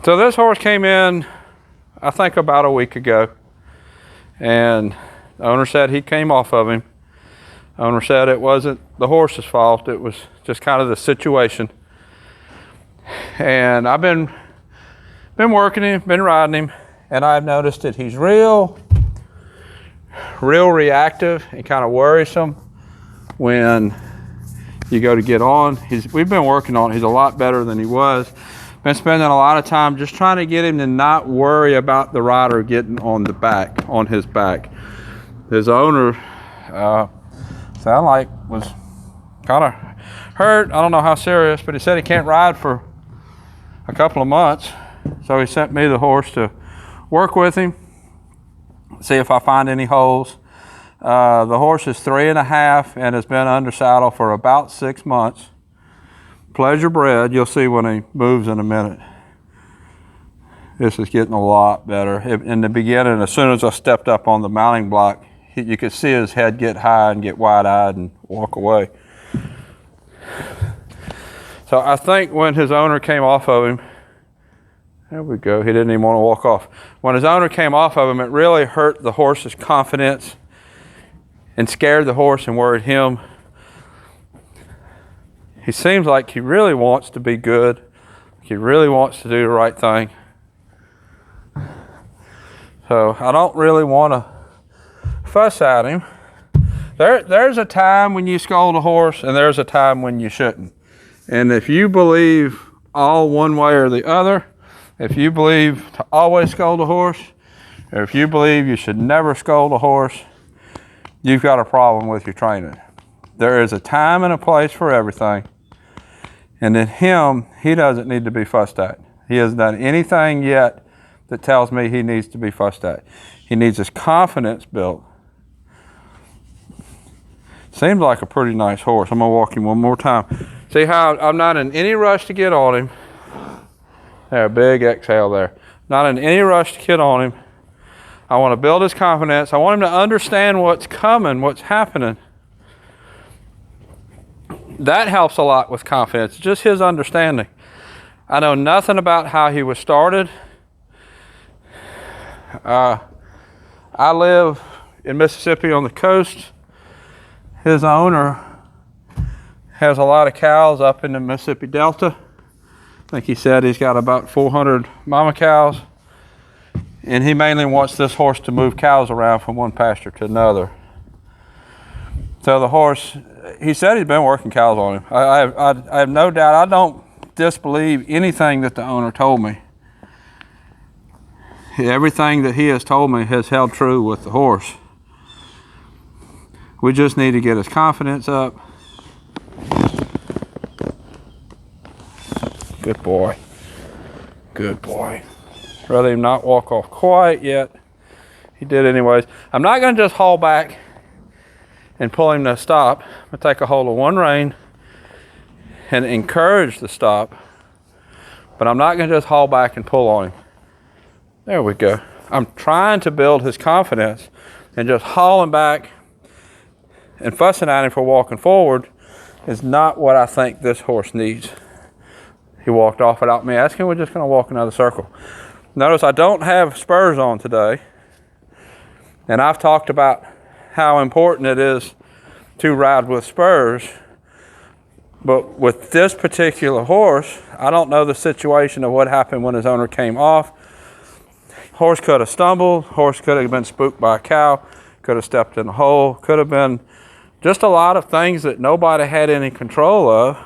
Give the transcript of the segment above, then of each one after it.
So this horse came in, I think about a week ago, and the owner said he came off of him. The owner said it wasn't the horse's fault, it was just kind of the situation. And I've been working him, been riding him, and I've noticed that he's real reactive and kind of worrisome when you go to get on. We've been working on it. He's a lot better than he was. Been spending a lot of time just trying to get him to not worry about the rider getting on his back. His owner, sound like was kind of hurt. I don't know how serious, but he said he can't ride for a couple of months. So he sent me the horse to work with him, see if I find any holes. The horse is 3.5 and has been under saddle for about 6 months. Pleasure bred. You'll see when he moves in a minute. This is getting a lot better. In the beginning, as soon as I stepped up on the mounting block, you could see his head get high and get wide-eyed and walk away. So I think when his owner came off of him, there we go, he didn't even want to walk off. When his owner came off of him, it really hurt the horse's confidence and scared the horse and worried him. He seems like he really wants to be good. He really wants to do the right thing. So I don't really want to fuss at him. There's a time when you scold a horse and there's a time when you shouldn't. And if you believe all one way or the other, if you believe to always scold a horse, or if you believe you should never scold a horse, you've got a problem with your training. There is a time and a place for everything. And in him, he doesn't need to be fussed at. He hasn't done anything yet that tells me he needs to be fussed at. He needs his confidence built. Seems like a pretty nice horse. I'm gonna walk him one more time. See how I'm not in any rush to get on him. There, big exhale there. Not in any rush to get on him. I want to build his confidence. I want him to understand what's coming, what's happening. That helps a lot with confidence, just his understanding. I know nothing about how he was started. I live in Mississippi on the coast. His owner has a lot of cows up in the Mississippi Delta. I think he said he's got about 400 mama cows. And he mainly wants this horse to move cows around from one pasture to another. So the horse, he said he's been working cows on him. I have no doubt. I don't disbelieve anything that the owner told me. Everything that he has told me has held true with the horse. We just need to get his confidence up. Good boy. Good boy. Rather him not walk off quite yet. He did anyways. I'm not going to just haul back and pull him to stop. I'm going to take a hold of one rein and encourage the stop. But I'm not going to just haul back and pull on him. There we go. I'm trying to build his confidence, and just hauling back and fussing at him for walking forward is not what I think this horse needs. He walked off without me asking. We're just going to walk another circle. Notice I don't have spurs on today. And I've talked about how important it is to ride with spurs. But with this particular horse, I don't know the situation of what happened when his owner came off. Horse could have stumbled. Horse could have been spooked by a cow. Could have stepped in a hole. Could have been just a lot of things that nobody had any control of.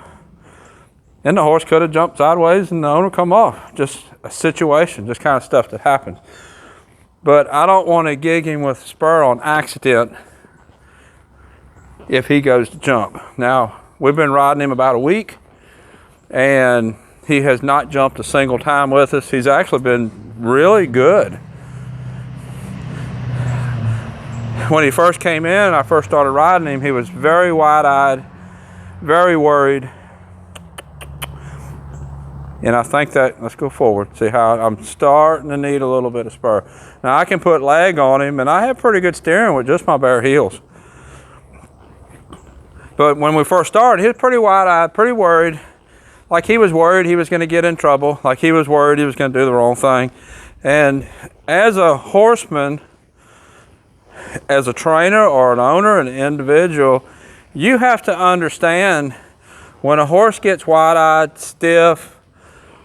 And the horse could have jumped sideways and the owner come off. Just a situation, just kind of stuff that happens. But I don't want to gig him with a spur on accident if he goes to jump. Now, we've been riding him about a week, and he has not jumped a single time with us. He's actually been really good. When he first came in, I first started riding him, he was very wide-eyed, very worried. And I think that, let's go forward, see how I'm starting to need a little bit of spur. Now I can put leg on him, and I have pretty good steering with just my bare heels. But when we first started, he was pretty wide-eyed, pretty worried. like he was worried he was going to get in trouble, like he was worried he was going to do the wrong thing. And as a horseman, as a trainer or an owner, an individual, you have to understand when a horse gets wide-eyed, stiff,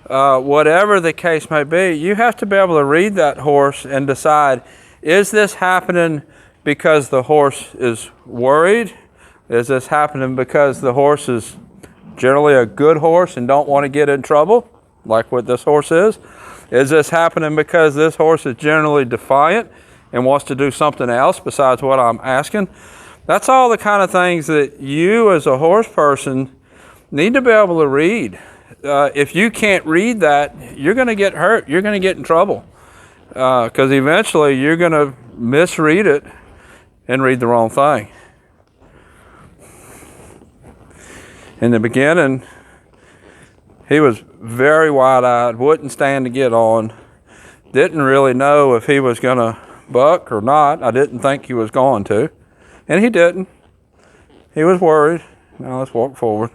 whatever the case may be, you have to be able to read that horse and decide, is this happening because the horse is worried? Is this happening because the horse is generally a good horse and don't want to get in trouble, like what this horse is? Is this happening because this horse is generally defiant and wants to do something else besides what I'm asking? That's all the kind of things that you as a horse person need to be able to read. If you can't read that, you're going to get hurt. You're going to get in trouble because eventually you're going to misread it and read the wrong thing. In the beginning, he was very wide-eyed, wouldn't stand to get on, didn't really know if he was going to buck or not. I didn't think he was going to, and he didn't. He was worried. Now let's walk forward.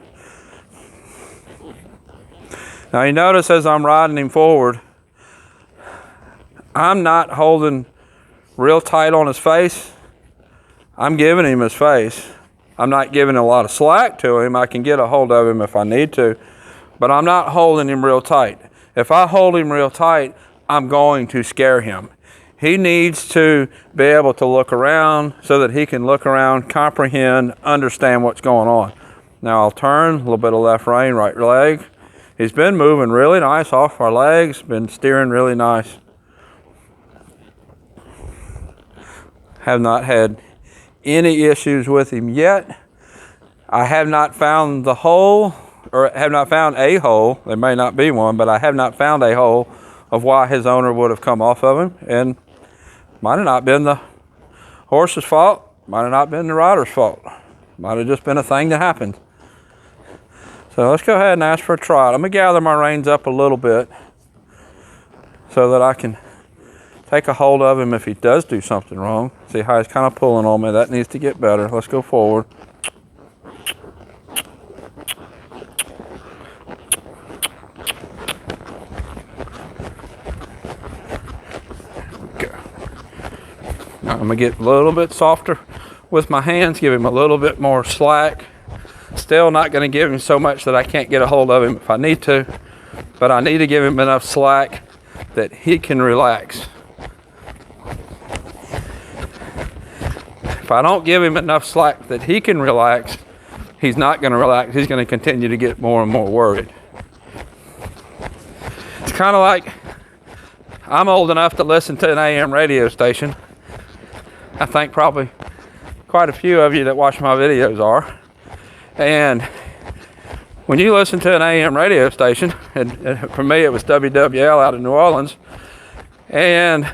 Now you notice as I'm riding him forward, I'm not holding real tight on his face. I'm giving him his face. I'm not giving a lot of slack to him. I can get a hold of him if I need to, but I'm not holding him real tight. If I hold him real tight, I'm going to scare him. He needs to be able to look around so that he can look around, comprehend, understand what's going on. Now I'll turn, a little bit of left rein, right leg. He's been moving really nice off our legs, been steering really nice. Have not had any issues with him yet. I have not found the hole, or have not found a hole. There may not be one, but I have not found a hole of why his owner would have come off of him. And might have not been the horse's fault, might have not been the rider's fault. Might have just been a thing that happened. So let's go ahead and ask for a trot. I'm gonna gather my reins up a little bit so that I can take a hold of him if he does do something wrong. See how he's kind of pulling on me. That needs to get better. Let's go forward. Okay. Now I'm gonna get a little bit softer with my hands, give him a little bit more slack. Still not going to give him so much that I can't get a hold of him if I need to, but I need to give him enough slack that he can relax. If I don't give him enough slack that he can relax, he's not going to relax. He's going to continue to get more and more worried. It's kind of like I'm old enough to listen to an AM radio station. I think probably quite a few of you that watch my videos are. And when you listen to an AM radio station, and for me it was WWL out of New Orleans, and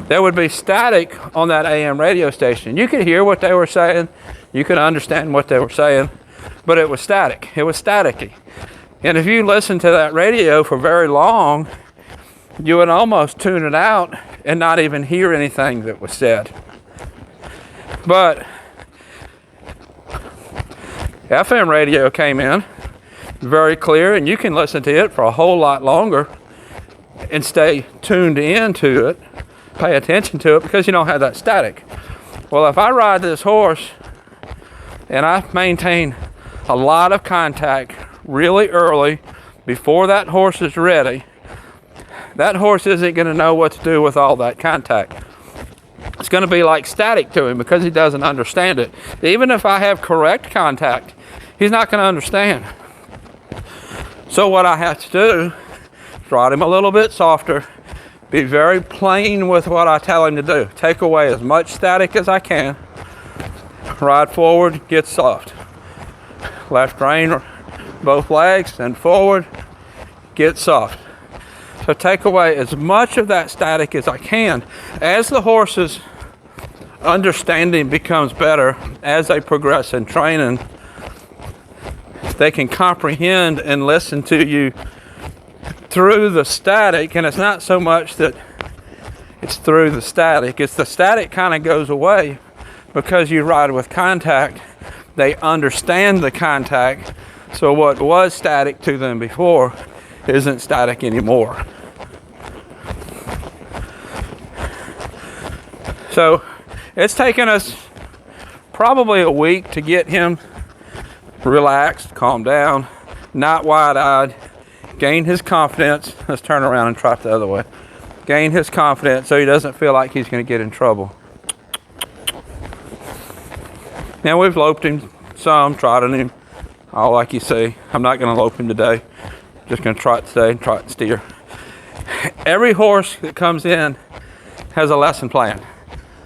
there would be static on that AM radio station. You could hear what they were saying, you could understand what they were saying, but it was static. It was staticky. And if you listen to that radio for very long, you would almost tune it out and not even hear anything that was said. But FM radio came in very clear, and you can listen to it for a whole lot longer and stay tuned into it, pay attention to it, because you don't have that static. Well, if I ride this horse and I maintain a lot of contact really early before that horse is ready, that horse isn't going to know what to do with all that contact. It's going to be like static to him because he doesn't understand it. Even if I have correct contact, he's not going to understand. So what I have to do is ride him a little bit softer, be very plain with what I tell him to do. Take away as much static as I can, ride forward, get soft. Left rein, both legs, and forward, get soft. So take away as much of that static as I can. As the horse's understanding becomes better, as they progress in training, they can comprehend and listen to you through the static. And it's not so much that it's through the static, it's the static kind of goes away. Because you ride with contact, they understand the contact, So what was static to them before isn't static anymore. So it's taken us probably a week to get him relaxed, calm down, not wide-eyed, gain his confidence. Let's turn around and trot the other way. Gain his confidence so he doesn't feel like he's going to get in trouble. Now we've loped him some, trotted him, all like you see. I'm not going to lope him today. Just going to trot today and trot and steer. Every horse that comes in has a lesson plan.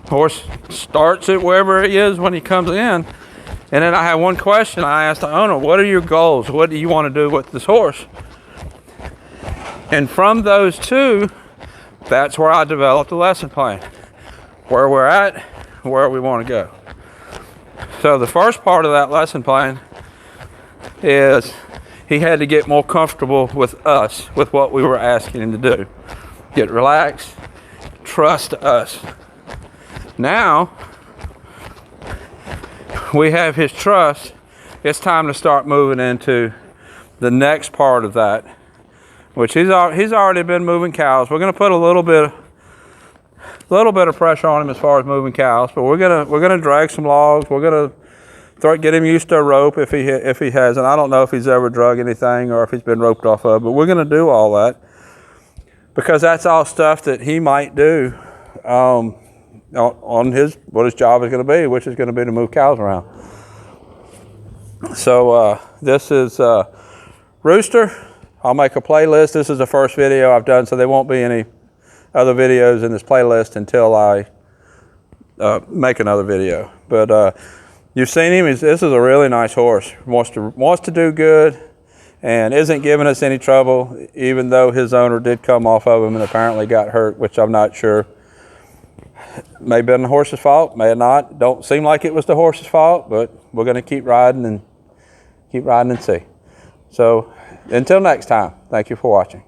Horse starts it wherever he is when he comes in. And then I have one question. I asked the owner, what are your goals? What do you want to do with this horse? And from those two, that's where I developed a lesson plan. Where we're at, where we want to go. So the first part of that lesson plan is he had to get more comfortable with us, with what we were asking him to do. Get relaxed, trust us. Now, we have his trust. It's time to start moving into the next part of that, which he's already been moving cows. We're going to put a little bit of pressure on him as far as moving cows, but we're gonna drag some logs. We're gonna get him used to a rope if he has, and I don't know if he's ever drug anything or if he's been roped off of, but we're gonna do all that because that's all stuff that he might do on what his job is going to be, which is going to be to move cows around. So this is Rooster. I'll make a playlist. This is the first video I've done, so there won't be any other videos in this playlist until I make another video. But you've seen him. This is a really nice horse. Wants to do good and isn't giving us any trouble, even though his owner did come off of him and apparently got hurt, which I'm not sure. May have been the horse's fault, may have not. Don't seem like it was the horse's fault, but we're going to keep riding and see. So until next time, thank you for watching.